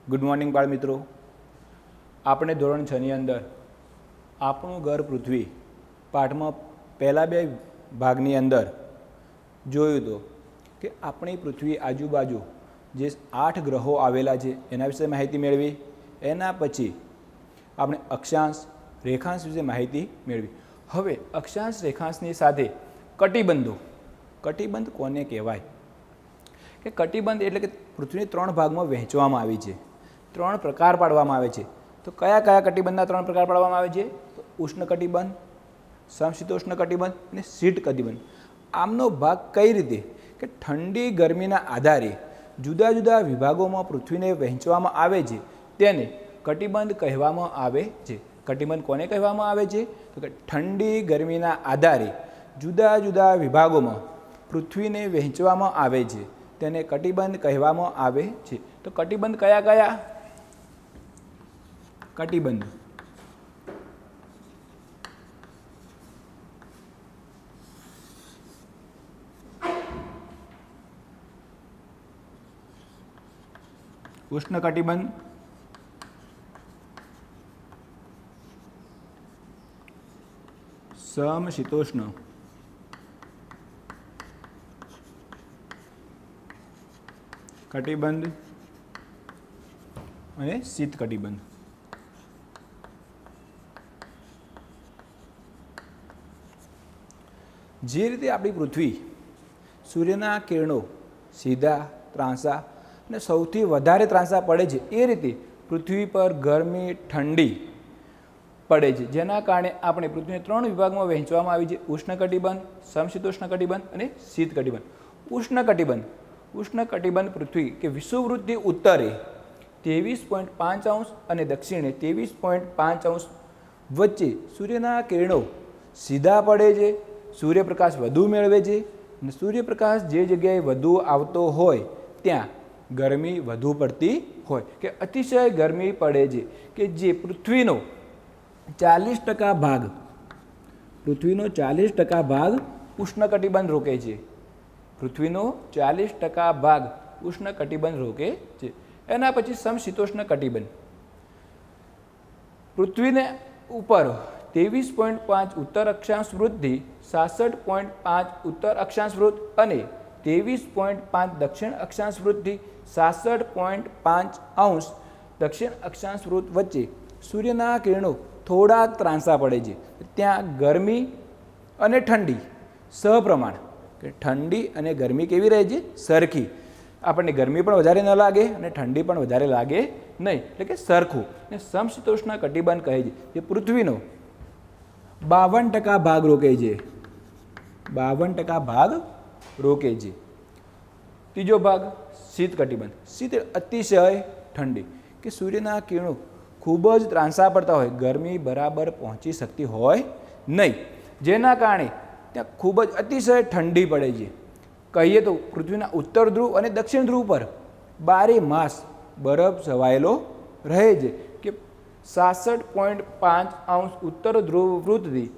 Good morning બાળ મિત્રો. આપણે ધોરણ 6 ની અંદર આપણું ઘર પૃથ્વી પાઠમાં પહેલા બે ભાગની અંદર જોયું હતું કે આપણી પૃથ્વી આજુબાજુ જે 8 ગ્રહો આવેલા છે એના વિશે માહિતી મેળવી. એના પછી આપણે અક્ષાંશ રેખાંશ વિશે માહિતી મેળવી. હવે અક્ષાંશ રેખાંશની સાથે કટિબંધો. કટિબંધ કોને કહેવાય? કે કટિબંધ એટલે કે પૃથ્વીને 3 ભાગમાં વહેંચવામાં આવી છે, 3 પ્રકાર પાડવામાં આવે છે. તો કયા કયા કટિબંધના 3 પ્રકાર પાડવામાં આવે છે? તો ઉષ્ણ કટિબંધ, સમશીતોષ્ણ કટિબંધ અને શીત કટિબંધ. આમનો ભાગ કઈ રીતે? કે ઠંડી ગરમીના આધારે જુદા જુદા વિભાગોમાં પૃથ્વીને વહેંચવામાં આવે છે, તેને કટિબંધ કહેવામાં આવે છે. કટિબંધ કોને કહેવામાં આવે છે? તો કે ઠંડી ગરમીના આધારે જુદા જુદા વિભાગોમાં પૃથ્વીને વહેંચવામાં આવે છે, તેને કટિબંધ કહેવામાં આવે છે. તો કટિબંધ કયા કયા? કટિબંધ ઉષ્ણ કટિબંધ, સમશીતોષ્ણ કટિબંધ અને શીત કટિબંધ. જે રીતે આપણી પૃથ્વી સૂર્યના કિરણો સીધા, ત્રાંસા અને સૌથી વધારે ત્રાંસા પડે છે, એ રીતે પૃથ્વી પર ગરમી, ઠંડી પડે છે, જેના કારણે આપણે પૃથ્વીને 3 વિભાગમાં વહેંચવામાં આવી છે: ઉષ્ણ કટિબંધ, સમશીતોષ્ણ કટિબંધ અને શીત કટિબંધ. ઉષ્ણ કટિબંધ પૃથ્વી કે વિષુવવૃત્તથી ઉત્તરે 23.5 અંશ અને દક્ષિણે 23.5 અંશ વચ્ચે સૂર્યના કિરણો સીધા પડે છે, સૂર્યપ્રકાશ વધુ મેળવે છે અને સૂર્યપ્રકાશ જે જગ્યાએ વધુ આવતો હોય ત્યાં ગરમી વધુ પડતી હોય કે અતિશય ગરમી પડે છે, કે જે પૃથ્વીનો 40% ભાગ ઉષ્ણ કટિબંધ રોકે છે. પૃથ્વીનો 40% ભાગ ઉષ્ણ કટિબંધ રોકે છે. એના પછી સમશીતોષ્ણ કટિબંધ. પૃથ્વીને ઉપર 23.5 ઉત્તર અક્ષાંશ વૃત્તથી 66.5 ઉત્તર અક્ષાંશ વૃત્ત અને 23.5 દક્ષિણ અક્ષાંશ વૃત્તથી 66.5 અંશ દક્ષિણ અક્ષાંશ વૃત્ત વચ્ચે સૂર્યના કિરણો થોડાક ત્રાંસા પડે છે. ત્યાં ગરમી અને ઠંડી સહપ્રમાણ, કે ઠંડી અને ગરમી કેવી રહે છે? સરખી. આપણને ગરમી પણ વધારે ન લાગે અને ઠંડી પણ વધારે લાગે નહીં, એટલે કે સરખું. ને સમશીતોષ્ણ કટિબંધ કહે છે જે પૃથ્વીનો 52% ભાગ રોકે છે. 52% ભાગ રોકે છે. ત્રીજો ભાગ શીત કટિબંધ. શીત અતિશય ઠંડી, કે સૂર્યના કિરણો ખૂબ જ ત્રાંસા પડતા હોય, ગરમી બરાબર પહોંચી શકતી હોય નહીં, જેના કારણે ત્યાં ખૂબ જ અતિશય ઠંડી પડે છે. કહીએ તો પૃથ્વીના ઉત્તર ધ્રુવ અને દક્ષિણ ધ્રુવ પર 12 માસ બરફ છવાયેલો રહે છે, કે 66.5 અંશ ઉત્તર ધ્રુવ વૃત્તથી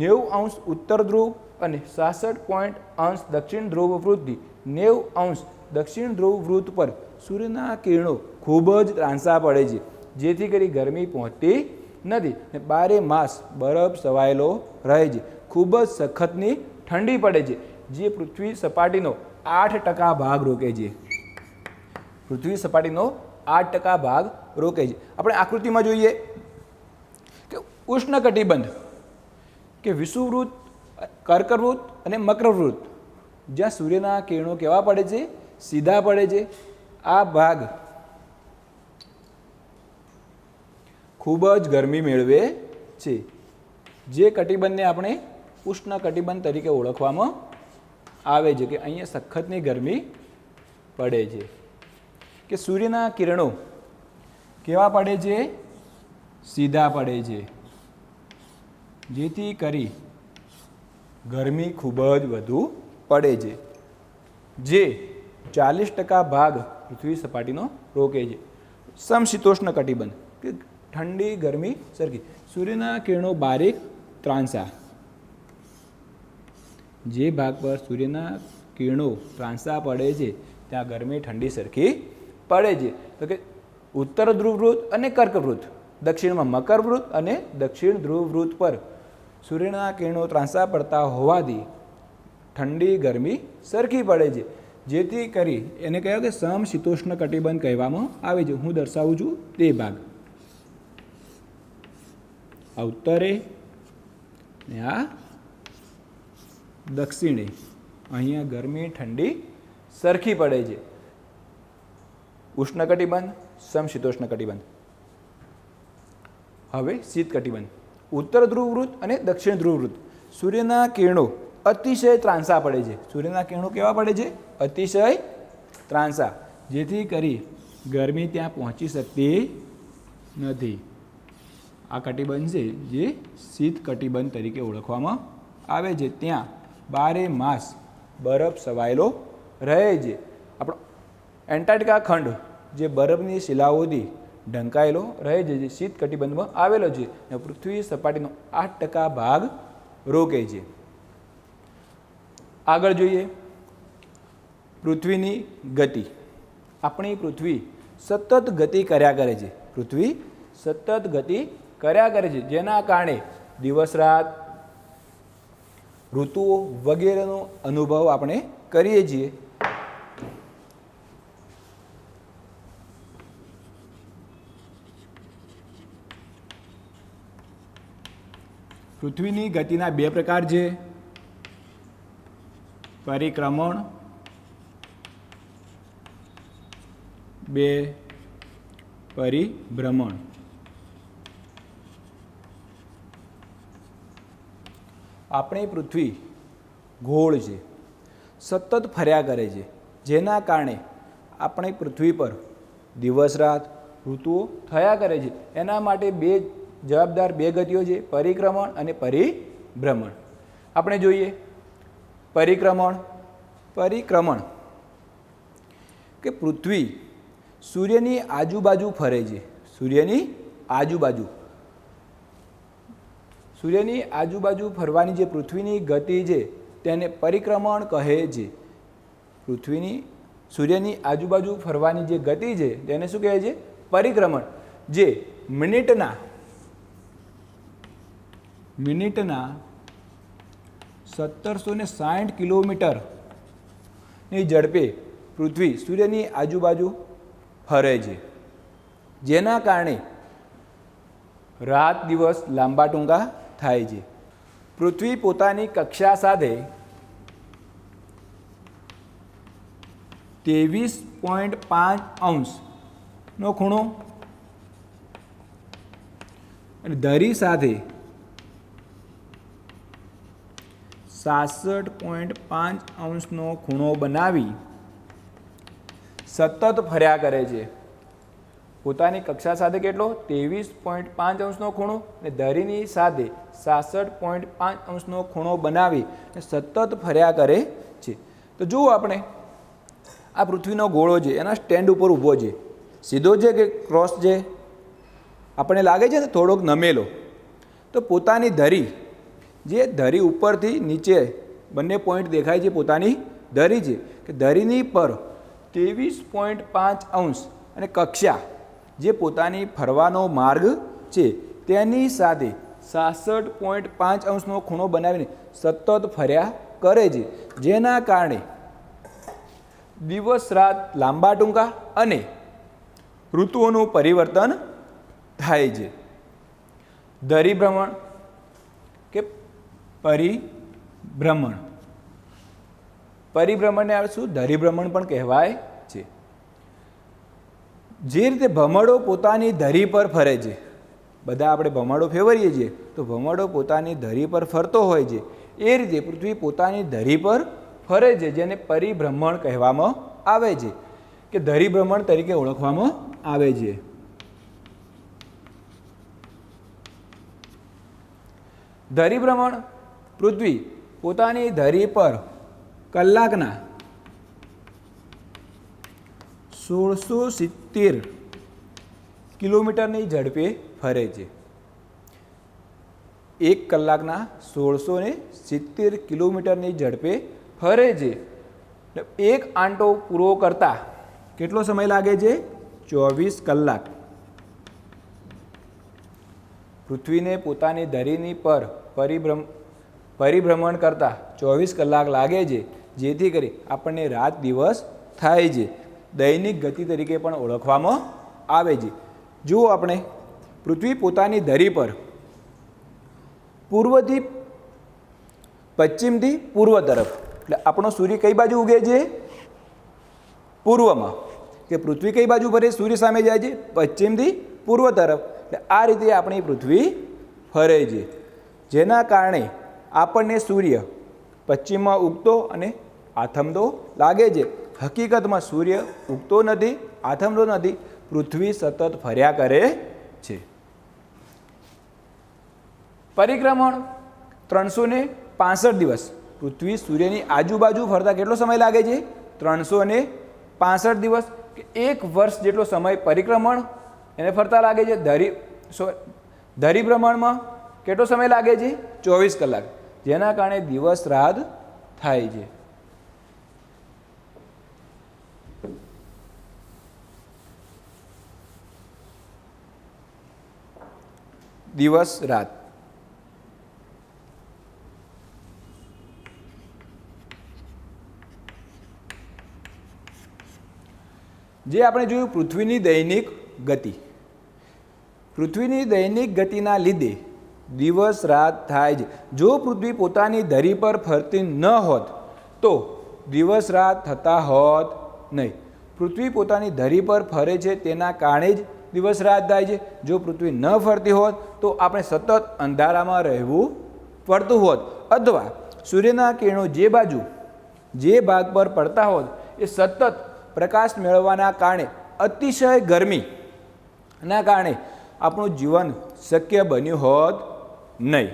90 અંશ ઉત્તર ધ્રુવ અને 66 દક્ષિણ ધ્રુવ વૃત્તથી 90 અંશ દક્ષિણ ધ્રુવ વૃત્ત પર સૂર્યના કિરણો ખૂબ જ ત્રાંસા પડે છે, જેથી કરી ગરમી પહોંચતી નથી. 12 માસ બરફ છવાયેલો રહે છે, ખૂબ જ સખતની ઠંડી પડે છે, જે પૃથ્વી સપાટીનો 8% ભાગ રોકે છે. પૃથ્વી સપાટીનો 8% ભાગ રોકે છે. આપણે આકૃતિમાં જોઈએ કે ઉષ્ણ કટિબંધ કે વિષુવવૃત્ત, કર્કવૃત્ત અને મકરવૃત્ત, જ્યાં સૂર્યના કિરણો કેવા પડે છે? સીધા પડે છે. આ ભાગ ખૂબ જ ગરમી મેળવે છે, જે કટિબંધને આપણે ઉષ્ણ કટિબંધ તરીકે ઓળખવામાં આવે છે, કે અહીંયા સખતની ગરમી પડે છે, કે સૂર્યના કિરણો કેવા પડે છે? સીધા પડે છે, જેથી કરી ગરમી ખૂબ જ વધુ પડે છે, જે 40% ભાગ પૃથ્વી સપાટીનો રોકે છે. સમશીતોષ્ણ કટિબંધ, કે ઠંડી ગરમી સરખી, સૂર્યના કિરણો બારીક ત્રાંસા, જે ભાગ પર સૂર્યના કિરણો ત્રાંસા પડે છે ત્યાં ગરમી ઠંડી સરખી પડે છે. તો કે ઉત્તર ધ્રુવવૃત્ત અને કર્કવૃત્ત, દક્ષિણમાં મકરવૃત્ત અને દક્ષિણ ધ્રુવવૃત્ત પર સૂર્યના કિરણો ત્રાંસા પડતા હોવાથી ઠંડી ગરમી સરખી પડે છે, જેથી કરી એને કહેવાય કે સમશીતોષ્ણ કટિબંધ કહેવામાં આવે છે. હું દર્શાવું છું તે ભાગ. આ ઉત્તરે ને આ દક્ષિણે, અહીંયા ગરમી ઠંડી સરખી પડે છે. ઉષ્ણકટિબંધ, સમશીતોષ્ણ કટિબંધ. હવે શીત કટિબંધ. ઉત્તર ધ્રુવવૃત્ત અને દક્ષિણ ધ્રુવવૃત્ત સૂર્યના કિરણો અતિશય ત્રાંસા પડે છે. સૂર્યના કિરણો કેવા પડે છે? અતિશય ત્રાંસા, જેથી કરી ગરમી ત્યાં પહોંચી શકતી નથી. આ કટિબંધ છે જે શીત કટિબંધ તરીકે ઓળખવામાં આવે છે. ત્યાં 12 માસ બરફ છવાયેલો રહે છે. આપણો એન્ટાર્કટિકા ખંડ જે બરફની શિલાઓથી ઢંકાયેલો રહે છે, જે શીત કટિબંધમાં આવેલો છે, અને પૃથ્વી સપાટીનો 8% ભાગ રોકે છે. આગળ જોઈએ પૃથ્વીની ગતિ. આપણી પૃથ્વી સતત ગતિ કર્યા કરે છે. પૃથ્વી સતત ગતિ કર્યા કરે છે, જેના કારણે દિવસ રાત, ઋતુઓ વગેરેનો અનુભવ આપણે કરીએ છીએ. પૃથ્વીની ગતિના 2 પ્રકાર છે, પરિક્રમણ, 2 પરિભ્રમણ. આપણી પૃથ્વી ગોળ છે, સતત ફર્યા કરે છે, જેના કારણે આપણી પૃથ્વી પર દિવસ રાત, ઋતુઓ થયા કરે છે. એના માટે જવાબદાર 2 ગતિઓ છે, પરિક્રમણ અને પરિભ્રમણ. આપણે જોઈએ પરિક્રમણ. પરિક્રમણ કે પૃથ્વી સૂર્યની આજુબાજુ ફરે છે. સૂર્યની આજુબાજુ ફરવાની જે પૃથ્વીની ગતિ છે તેને પરિક્રમણ કહે છે. સૂર્યની આજુબાજુ ફરવાની જે ગતિ છે તેને શું કહે છે? પરિક્રમણ. જે મિનિટના 1760 કિલોમીટરની ઝડપે પૃથ્વી સૂર્યની આજુબાજુ ફરે છે, જેના કારણે રાત દિવસ લાંબા ટૂંકા થાય છે. પૃથ્વી પોતાની કક્ષા સાથે 23.5 અંશનો ખૂણો અને ધરી સાથે 66.5 અંશનો ખૂણો બનાવી સતત ફર્યા કરે છે. પોતાની કક્ષા સાથે કેટલો? 23.5 અંશનો ખૂણો અને ધરીની સાથે 66.5 અંશનો ખૂણો બનાવી સતત ફર્યા કરે છે. તો જુઓ આપણે આ પૃથ્વીનો ગોળો છે, એના સ્ટેન્ડ ઉપર ઊભો છે. સીધો છે કે ક્રોસ છે? આપણને લાગે છે ને થોડોક નમેલો. તો પોતાની ધરી, જે ધરી ઉપરથી નીચે બંને પોઈન્ટ દેખાય છે, પોતાની ધરી છે કે ધરીની પર 23.5 અંશ અને કક્ષા જે પોતાની ફરવાનો માર્ગ છે તેની સાથે 66.5 અંશનો ખૂણો બનાવીને સતત ફર્યા કરે છે, જેના કારણે દિવસ રાત લાંબા ટૂંકા અને ઋતુઓનું પરિવર્તન થાય છે. ધરીભ્રમણ કે પરિભ્રમણ. પરિભ્રમણને શું ધરીભ્રમણ પણ કહેવાય છે. જે રીતે ભમરડો પોતાની ધરી પર ફરે છે, બધા આપણે ભમરડો ફેરવીએ છીએ તો ભમરડો પોતાની ધરી પર ફરતો હોય છે, એ રીતે પૃથ્વી પોતાની ધરી પર ફરે છે, જેને પરિભ્રમણ કહેવામાં આવે છે કે ધરીભ્રમણ તરીકે ઓળખવામાં આવે છે. ધરીભ્રમણ પૃથ્વી પોતાની ધરી પર કલાકના 1670 કિલોમીટરની ઝડપે ફરે છે. 1 કલાકના 1670 કિલોમીટરની ઝડપે ફરે છે. એક આંટો પૂરો કરતા કેટલો સમય લાગે છે? 24 કલાક. પૃથ્વીને પોતાની ધરીની પર પરિભ્રમણ કરતાં 24 કલાક લાગે છે, જેથી કરી આપણને રાત દિવસ થાય છે. દૈનિક ગતિ તરીકે પણ ઓળખવામાં આવે છે. જુઓ, આપણે પૃથ્વી પોતાની ધરી પર પૂર્વથી પશ્ચિમથી પૂર્વ તરફ, એટલે આપણો સૂર્ય કઈ બાજુ ઉગે છે? પૂર્વમાં. કે પૃથ્વી કઈ બાજુ ફરે? સૂર્ય સામે જાય છે પશ્ચિમથી પૂર્વ તરફ. એટલે આ રીતે આપણી પૃથ્વી ફરે છે, જેના કારણે આપણને સૂર્ય પશ્ચિમમાં ઉગતો અને આથમતો લાગે છે. હકીકતમાં સૂર્ય ઉગતો નથી, આથમતો નથી, પૃથ્વી સતત ફર્યા કરે છે. પરિક્રમણ 365 દિવસ. પૃથ્વી સૂર્યની આજુબાજુ ફરતા કેટલો સમય લાગે છે? 365 દિવસ, કે 1 વર્ષ જેટલો સમય પરિક્રમણ એને ફરતા લાગે છે. ધરીભ્રમણમાં કેટલો સમય લાગે છે? 24 કલાક, જેના કારણે દિવસ રાત થાય છે. દિવસ રાત. જે આપણે જોયું પૃથ્વીની દૈનિક ગતિ. પૃથ્વીની દૈનિક ગતિના લીધે દિવસ રાત થાય છે. જો પૃથ્વી પોતાની ધરી પર ફરતી ન હોત તો દિવસ રાત થતા હોત નહીં. પૃથ્વી પોતાની ધરી પર ફરે છે, તેના કારણે જ દિવસ રાત થાય છે. જો પૃથ્વી ન ફરતી હોત તો આપણે સતત અંધારામાં રહેવું પડતું હોત, અથવા સૂર્યના કિરણો જે ભાગ પર પડતા હોત એ સતત પ્રકાશ મેળવવાના કારણે અતિશય ગરમીના કારણે આપણું જીવન શક્ય બન્યું હોત નહીં.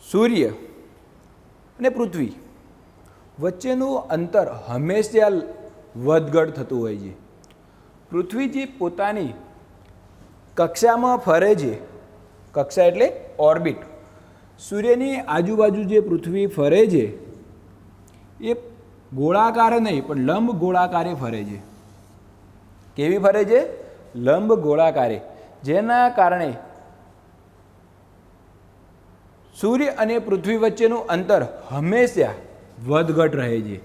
સૂર્ય અને પૃથ્વી વચ્ચેનું અંતર હંમેશા વધઘટ થતું હોય છે. પૃથ્વી જે પોતાની કક્ષામાં ફરે છે, કક્ષા એટલે ઓર્બિટ, સૂર્યની આજુબાજુ જે પૃથ્વી ફરે છે એ ગોળાકારે નહીં પણ લંબ ગોળાકારે ફરે છે. કેવી ફરે છે? લંબ ગોળાકારે. જેના કારણે સૂર્ય અને પૃથ્વી વચ્ચેનું અંતર હંમેશા વધઘટ રહે છે.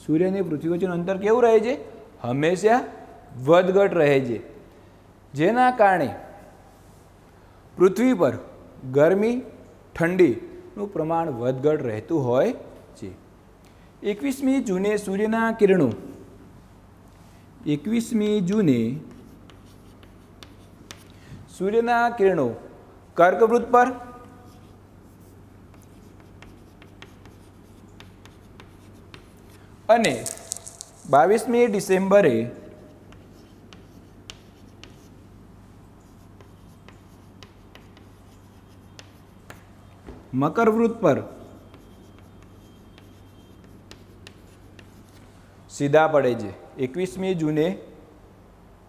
સૂર્ય અને પૃથ્વી વચ્ચેનું અંતર કેવું રહે છે? હંમેશા વધઘટ રહે છે. જેના કારણે પૃથ્વી પર ગરમી ઠંડીનું પ્રમાણ વધઘટ રહેતું હોય છે. 21મી જૂને સૂર્યના કિરણો 21મી જૂને સૂર્યના કિરણો કર્કવૃત પર અને 22મી ડિસેમ્બરે મકરવૃત પર સીધા પડે છે. 21મી જૂને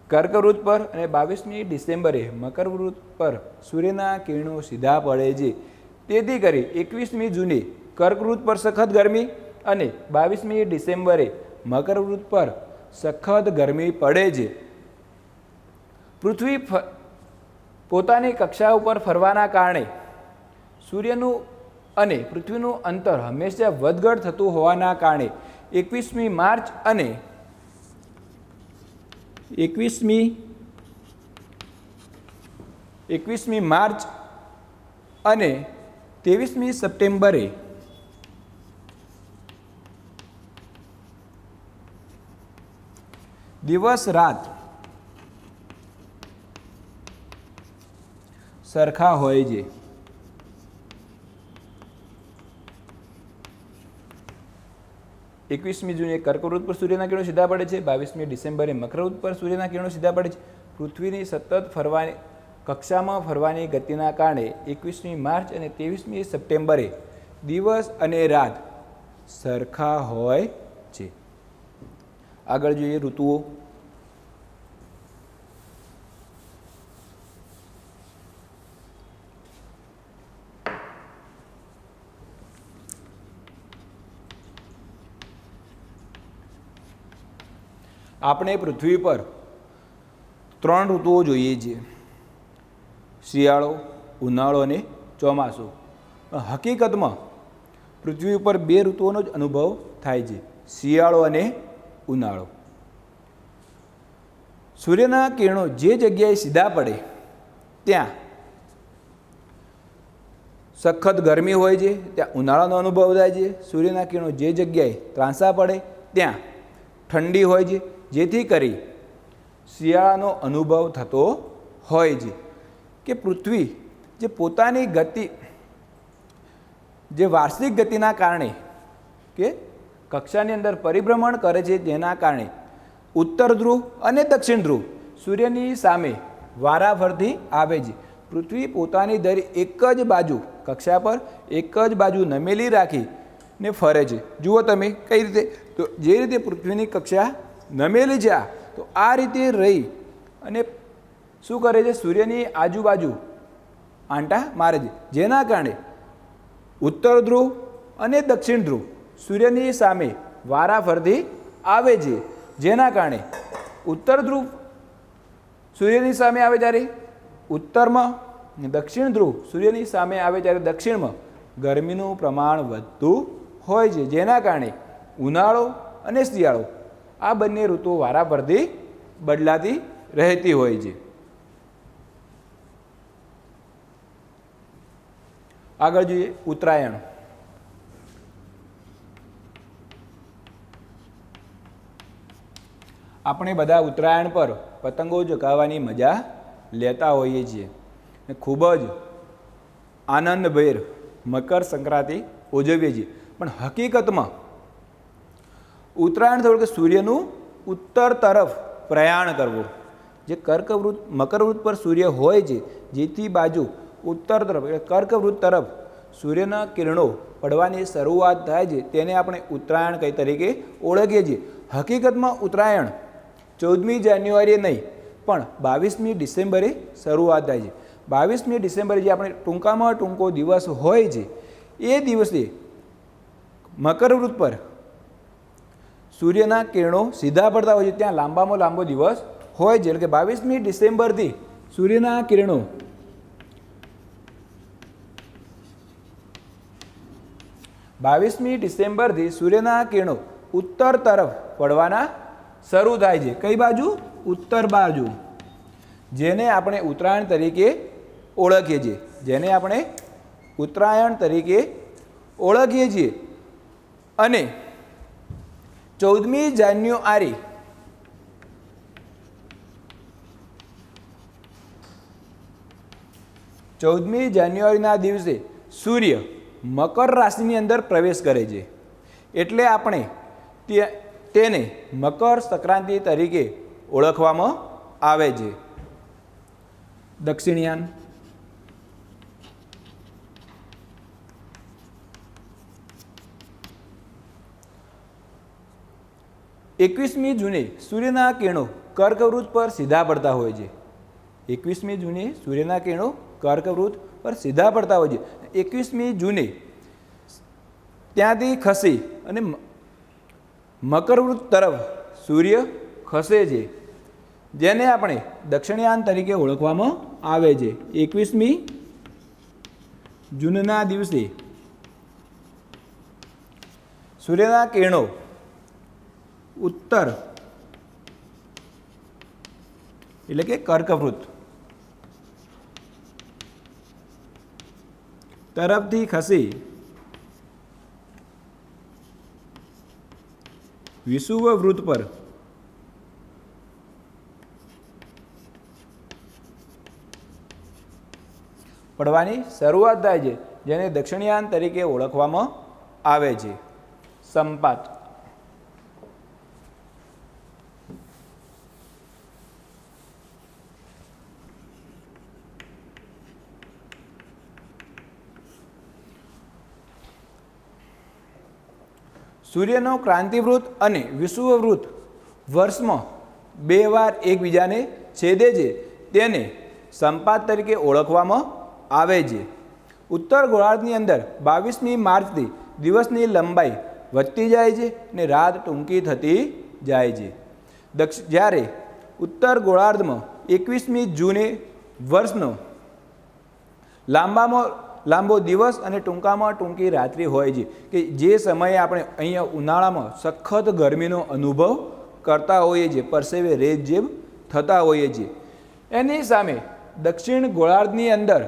કર્કવૃત પર અને 22મી ડિસેમ્બરે મકરવૃત પર સૂર્યના કિરણો સીધા પડે છે. તેથી કરી 21મી જૂને કર્કવૃત પર સખત ગરમી અને 22મી ડિસેમ્બરે મકરવૃત પર સખત ગરમી પડે છે. પૃથ્વી પોતાની કક્ષા ઉપર ફરવાના કારણે સૂર્યનું અને પૃથ્વીનું અંતર હંમેશા વધઘટ થતું હોવાના કારણે 21મી માર્ચ અને 23મી સપ્ટેમ્બરે દિવસ રાત સરખા હોય છે. 21મી જૂને કર્કવૃત પર સૂર્યના કિરણો સીધા પડે છે. 22મી ડિસેમ્બરે મકરવૃત પર સૂર્યના કિરણો સીધા પડે છે. પૃથ્વીની સતત કક્ષામાં ફરવાની ગતિના કારણે 21મી માર્ચ અને 23મી સપ્ટેમ્બરે દિવસ અને રાત સરખા હોય છે. આગળ જોઈએ ઋતુઓ. આપણે પૃથ્વી પર 3 ઋતુઓ જોઈએ છીએ, શિયાળો, ઉનાળો અને ચોમાસું. હકીકતમાં પૃથ્વી ઉપર 2 ઋતુઓનો જ અનુભવ થાય છે, શિયાળો અને ઉનાળો. સૂર્યના કિરણો જે જગ્યાએ સીધા પડે ત્યાં સખત ગરમી હોય છે, ત્યાં ઉનાળાનો અનુભવ થાય છે. સૂર્યના કિરણો જે જગ્યાએ ત્રાંસા પડે ત્યાં ઠંડી હોય છે, જેથી કરી શિયાળાનો અનુભવ થતો હોય છે. કે પૃથ્વી જે પોતાની ગતિ, જે વાર્ષિક ગતિના કારણે કે કક્ષાની અંદર પરિભ્રમણ કરે છે, જેના કારણે ઉત્તર ધ્રુવ અને દક્ષિણ ધ્રુવ સૂર્યની સામે વારાફરતી આવે છે. પૃથ્વી પોતાની ધરી એક જ બાજુ કક્ષા પર એક જ બાજુ નમેલી રાખીને ફરે છે. જુઓ તમે કઈ રીતે, તો જે રીતે પૃથ્વીની કક્ષા નમેલી છે તો આ રીતે રહી અને શું કરે છે, સૂર્યની આજુબાજુ આંટા મારે છે, જેના કારણે ઉત્તર ધ્રુવ અને દક્ષિણ ધ્રુવ સૂર્યની સામે વારાફરતી આવે છે. જેના કારણે ઉત્તર ધ્રુવ સૂર્યની સામે આવે ત્યારે ઉત્તરમાં, દક્ષિણ ધ્રુવ સૂર્યની સામે આવે ત્યારે દક્ષિણમાં ગરમીનું પ્રમાણ વધતું હોય છે. જેના કારણે ઉનાળો અને શિયાળો આ બંને ઋતુઓ વારાફરતી બદલાતી રહેતી હોય છે. આગળ જોઈએ ઉત્તરાયણ. આપણે બધા ઉત્તરાયણ પર પતંગો ચગાવવાની મજા લેતા હોઈએ છીએ, ખૂબ જ આનંદભેર મકર સંક્રાંતિ ઉજવીએ છીએ. પણ હકીકતમાં ઉત્તરાયણ થયું કે સૂર્યનું ઉત્તર તરફ પ્રયાણ કરવું. જે કર્કવૃત મકરવૃત પર સૂર્ય હોય છે, જેથી બાજુ ઉત્તર તરફ એટલે કર્કવૃત તરફ સૂર્યના કિરણો પડવાની શરૂઆત થાય છે, તેને આપણે ઉત્તરાયણ કઈ તરીકે ઓળખીએ છીએ. હકીકતમાં ઉત્તરાયણ 14મી જાન્યુઆરીએ નહીં પણ 22મી ડિસેમ્બરે શરૂઆત થાય છે. 22મી ડિસેમ્બરે જે આપણે ટૂંકામાં ટૂંકો દિવસ હોય છે, એ દિવસે મકરવૃત પર સૂર્યના કિરણો સીધા પડતા હોય છે, ત્યાં લાંબામાં લાંબો દિવસ હોય છે. એટલે કે 22મી ડિસેમ્બરથી સૂર્યના કિરણો 22મી ડિસેમ્બરથી સૂર્યના કિરણો ઉત્તર તરફ પડવાના શરૂ થાય છે. કઈ બાજુ? ઉત્તર બાજુ, જેને આપણે ઉત્તરાયણ તરીકે ઓળખીએ છીએ. જેને આપણે ઉત્તરાયણ તરીકે ઓળખીએ છીએ. અને 14મી જાન્યુઆરી ના દિવસે સૂર્ય મકર રાશિની અંદર પ્રવેશ કરે છે, એટલે આપણે તેને મકર સંક્રાંતિ તરીકે ઓળખવામાં આવે છે. દક્ષિણયાન. એકવીસમી જૂને સૂર્યના કિરણો કર્કવૃત પર સીધા પડતા હોય છે. 21મી જૂને સૂર્યના કિરણો કર્કવૃત પર સીધા પડતા હોય છે. 21મી જૂને ત્યાંથી ખસી અને મકરવૃત તરફ સૂર્ય ખસે છે, જેને આપણે દક્ષિણયાન તરીકે ઓળખવામાં આવે છે. 21મી જૂનના દિવસે સૂર્યના કિરણો ઉત્તર એટલે કે કર્કવૃત તરફથી ખસી વિષુવવૃત્ત પર પડવાની શરૂઆત થાય છે, જેને દક્ષિણયાન તરીકે ઓળખવામાં આવે છે. સંપાત. સૂર્યનો ક્રાંતિવૃત્ત અને વિષુવવૃત્ત વર્ષમાં 2 વાર એકબીજાને છેદે છે, તેને સંપાત તરીકે ઓળખવામાં આવે છે. ઉત્તર ગોળાર્ધની અંદર 22મી માર્ચથી દિવસની લંબાઈ વધતી જાય છે અને રાત ટૂંકી થતી જાય છે. જ્યારે ઉત્તર ગોળાર્ધમાં 21મી જૂને વર્ષનો લાંબામાં લાંબો દિવસ અને ટૂંકામાં ટૂંકી રાત્રિ હોય છે, કે જે સમયે આપણે અહીંયા ઉનાળામાં સખત ગરમીનો અનુભવ કરતા હોઈએ છીએ, પરસેવે રેતઝેબ થતા હોઈએ છીએ. એની સામે દક્ષિણ ગોળાર્ધની અંદર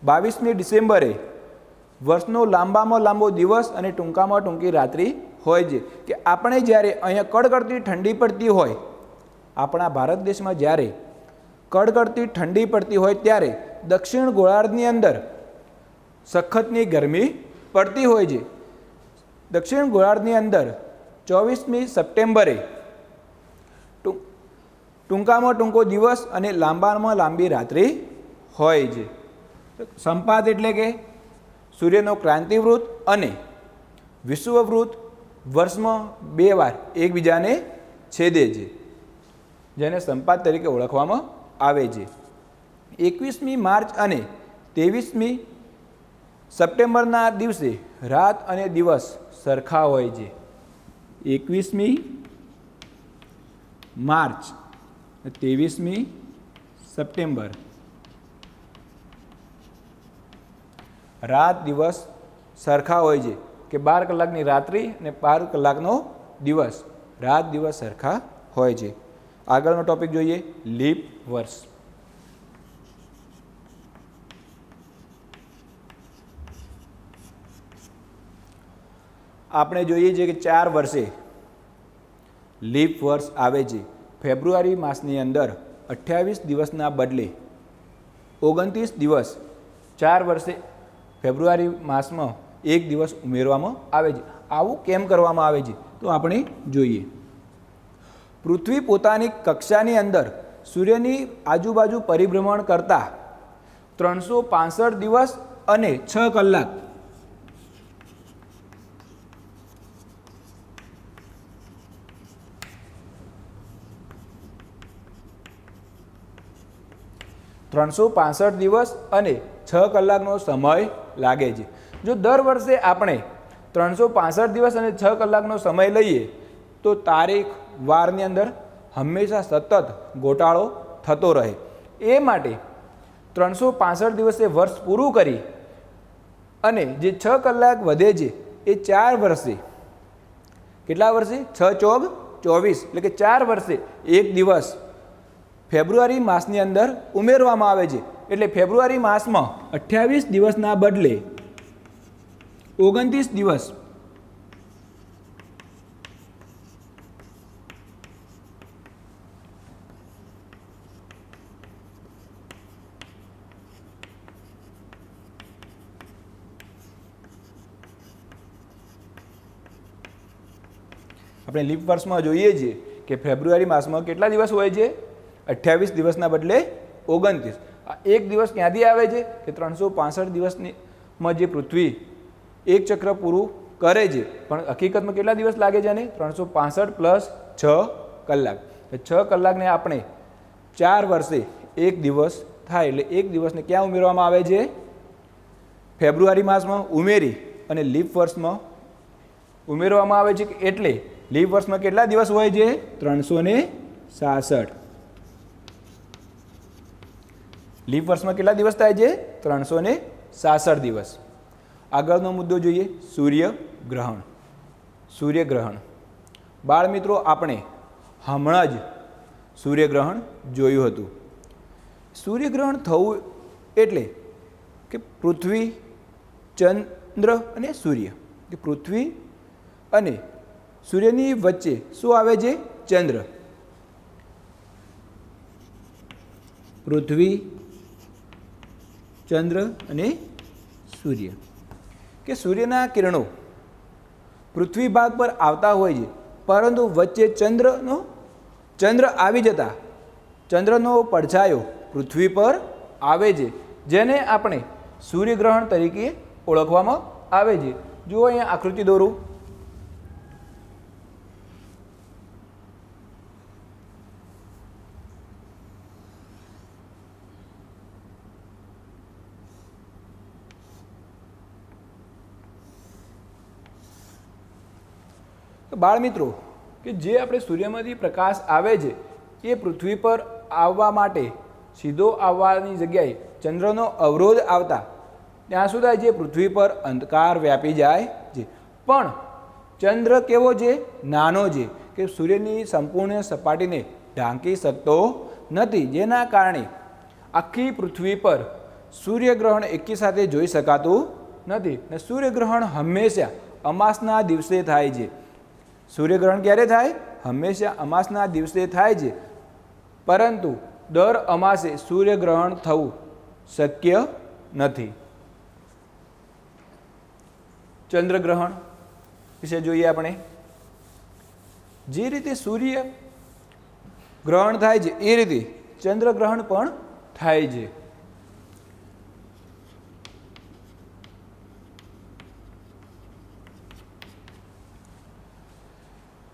22મી ડિસેમ્બરે વર્ષનો લાંબામાં લાંબો દિવસ અને ટૂંકામાં ટૂંકી રાત્રિ હોય છે, કે આપણે જ્યારે અહીંયા કડકડતી ઠંડી પડતી હોય, આપણા ભારત દેશમાં જ્યારે કડકડતી ઠંડી પડતી હોય ત્યારે દક્ષિણ ગોળાર્ધની અંદર સખતની ગરમી પડતી હોય છે. દક્ષિણ ગોળાર્ધની અંદર 24મી સપ્ટેમ્બરે ટૂંકામાં ટૂંકો દિવસ અને લાંબામાં લાંબી રાત્રિ હોય છે. સંપાત એટલે કે સૂર્યનો ક્રાંતિવૃત્ત અને વિષુવવૃત્ત વર્ષમાં 2 વાર એકબીજાને છેદે છે, જેને સંપાત તરીકે ઓળખવામાં આવે છે. 21મી માર્ચ અને 23મી સપ્ટેમ્બરના દિવસે રાત અને દિવસ સરખા હોય છે. 21મી માર્ચ 23મી સપ્ટેમ્બર રાત દિવસ સરખા હોય છે, કે 12 કલાકની રાત્રિ અને 12 કલાકનો દિવસ, રાત દિવસ સરખા હોય છે. આગળનો ટોપિક જોઈએ, લીપ વર્ષ. આપણે જોઈએ છીએ કે 4 વર્ષે લીપ વર્ષ આવે છે. ફેબ્રુઆરી માસની અંદર 28 દિવસના બદલે 29 દિવસ 4 વર્ષે ફેબ્રુઆરી માસમાં 1 દિવસ ઉમેરવામાં આવે છે. આવું કેમ કરવામાં આવે છે તો આપણે જોઈએ. પૃથ્વી પોતાની કક્ષાની અંદર સૂર્યની આજુબાજુ પરિભ્રમણ કરતા 365 દિવસ અને 6 કલાક 365 દિવસ અને 6 કલાકનો સમય લાગે છે. જો દર વર્ષે આપણે 365 દિવસ અને 6 કલાકનો સમય લઈએ તો તારીખ વારની અંદર હંમેશા સતત ગોટાળો થતો રહે. એ માટે 365 દિવસે વર્ષ પૂરું કરી અને જે 6 કલાક વધે છે એ 4 વર્ષે, કેટલા વર્ષે? 6 ચોક 24, એટલે કે 4 વર્ષે 1 દિવસ ફેબ્રુઆરી માસની અંદર ઉમેરવામાં આવે છે. એટલે ફેબ્રુઆરી માસમાં 28 દિવસના બદલે 29 દિવસ આપણે લીપ વર્ષમાં જોઈએ છીએ કે ફેબ્રુઆરી માસમાં કેટલા દિવસ હોય છે? 28 દિવસના બદલે 29. આ એક દિવસ ક્યાંથી આવે છે કે 365 દિવસમાં જે પૃથ્વી એક ચક્ર પૂરું કરે છે, પણ હકીકતમાં કેટલા દિવસ લાગે છે? અને 365 પ્લસ 6 કલાક. 6 કલાકને આપણે 4 વર્ષે 1 દિવસ થાય, એટલે 1 દિવસને ક્યાં ઉમેરવામાં આવે છે? ફેબ્રુઆરી માસમાં ઉમેરી અને લીપ વર્ષમાં ઉમેરવામાં આવે છે. એટલે લીપ વર્ષમાં કેટલા દિવસ હોય છે? 366. લીપ વર્ષમાં કેટલા દિવસ થાય છે? 366 દિવસ. આગળનો મુદ્દો જોઈએ, સૂર્યગ્રહણ. સૂર્યગ્રહણ બાળ મિત્રો, આપણે હમણાં જ સૂર્યગ્રહણ જોયું હતું. સૂર્યગ્રહણ થવું એટલે કે પૃથ્વી, ચંદ્ર અને સૂર્ય, કે પૃથ્વી અને સૂર્યની વચ્ચે શું આવે છે? ચંદ્ર. પૃથ્વી, ચંદ્ર અને સૂર્ય, કે સૂર્યના કિરણો પૃથ્વી ભાગ પર આવતા હોય છે, પરંતુ વચ્ચે ચંદ્ર આવી જતા ચંદ્રનો પડછાયો પૃથ્વી પર આવે છે, જેને આપણે સૂર્યગ્રહણ તરીકે ઓળખવામાં આવે છે. જુઓ અહીંયા આકૃતિ દોરું. બાળ મિત્રો, કે જે આપણે સૂર્યમાંથી પ્રકાશ આવે છે એ પૃથ્વી પર આવવા માટે સીધો આવવાની જગ્યાએ ચંદ્રનો અવરોધ આવતા ત્યાં શું થાય છે, પૃથ્વી પર અંધકાર વ્યાપી જાય છે. પણ ચંદ્ર કેવો છે, નાનો છે, કે સૂર્યની સંપૂર્ણ સપાટીને ઢાંકી શકતો નથી, જેના કારણે આખી પૃથ્વી પર સૂર્યગ્રહણ એકી સાથે જોઈ શકાતું નથી. ને સૂર્યગ્રહણ હંમેશા અમાસના દિવસે થાય છે. સૂર્યગ્રહણ ક્યારે થાય? હંમેશા અમાસના દિવસે થાય છે. પરંતુ દર અમાસે સૂર્યગ્રહણ થવું શક્ય નથી. ચંદ્રગ્રહણ વિશે જોઈએ આપણે. જે રીતે સૂર્ય ગ્રહણ થાય છે એ રીતે ચંદ્રગ્રહણ પણ થાય છે.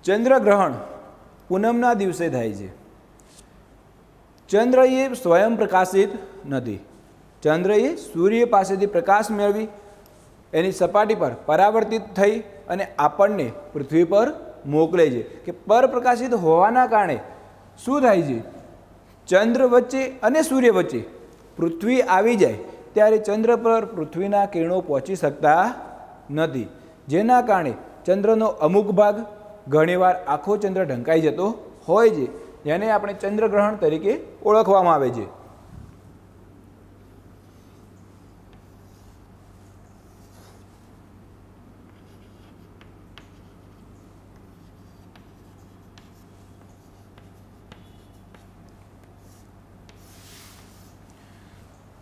ચંદ્રગ્રહણ પૂનમના દિવસે થાય છે. ચંદ્ર એ સ્વયં પ્રકાશિત નથી. ચંદ્ર એ સૂર્ય પાસેથી પ્રકાશ મેળવી એની સપાટી પર પરાવર્તિત થઈ અને આપણને પૃથ્વી પર મોકલે છે. કે પરપ્રકાશિત હોવાના કારણે શું થાય છે, ચંદ્ર વચ્ચે અને સૂર્ય વચ્ચે પૃથ્વી આવી જાય ત્યારે ચંદ્ર પર પૃથ્વીના કિરણો પહોંચી શકતા નથી, જેના કારણે ચંદ્રનો અમુક ભાગ ઘણીવાર આખો ચંદ્ર ઢંકાઈ જતો હોય છે, જેને આપણે ચંદ્રગ્રહણ તરીકે ઓળખવામાં આવે છે.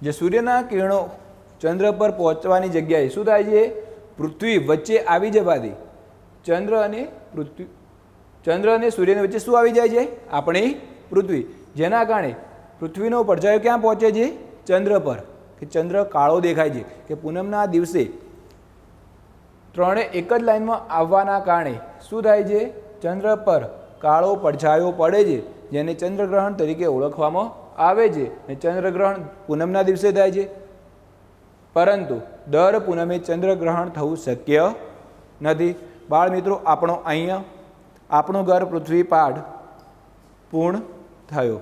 જે સૂર્યના કિરણો ચંદ્ર પર પહોંચવાની જગ્યાએ શું થાય છે, પૃથ્વી વચ્ચે આવી જવાથી ચંદ્ર અને સૂર્યની વચ્ચે શું આવી જાય છે, આપણી પૃથ્વી, જેના કારણે પૃથ્વીનો પડછાયો ક્યાં પહોંચે છે, ચંદ્ર પર. કે ચંદ્ર કાળો દેખાય છે. કે પૂનમના દિવસે ત્રણે એક જ લાઈનમાં આવવાના કારણે શું થાય છે, ચંદ્ર પર કાળો પડછાયો પડે છે, જેને ચંદ્રગ્રહણ તરીકે ઓળખવામાં આવે છે. અને ચંદ્રગ્રહણ પૂનમના દિવસે થાય છે. પરંતુ દર પૂનમે ચંદ્રગ્રહણ થવું શક્ય નથી. બાળ મિત્રો, આપણો ઘર પૃથ્વી પાઠ પૂર્ણ થયો.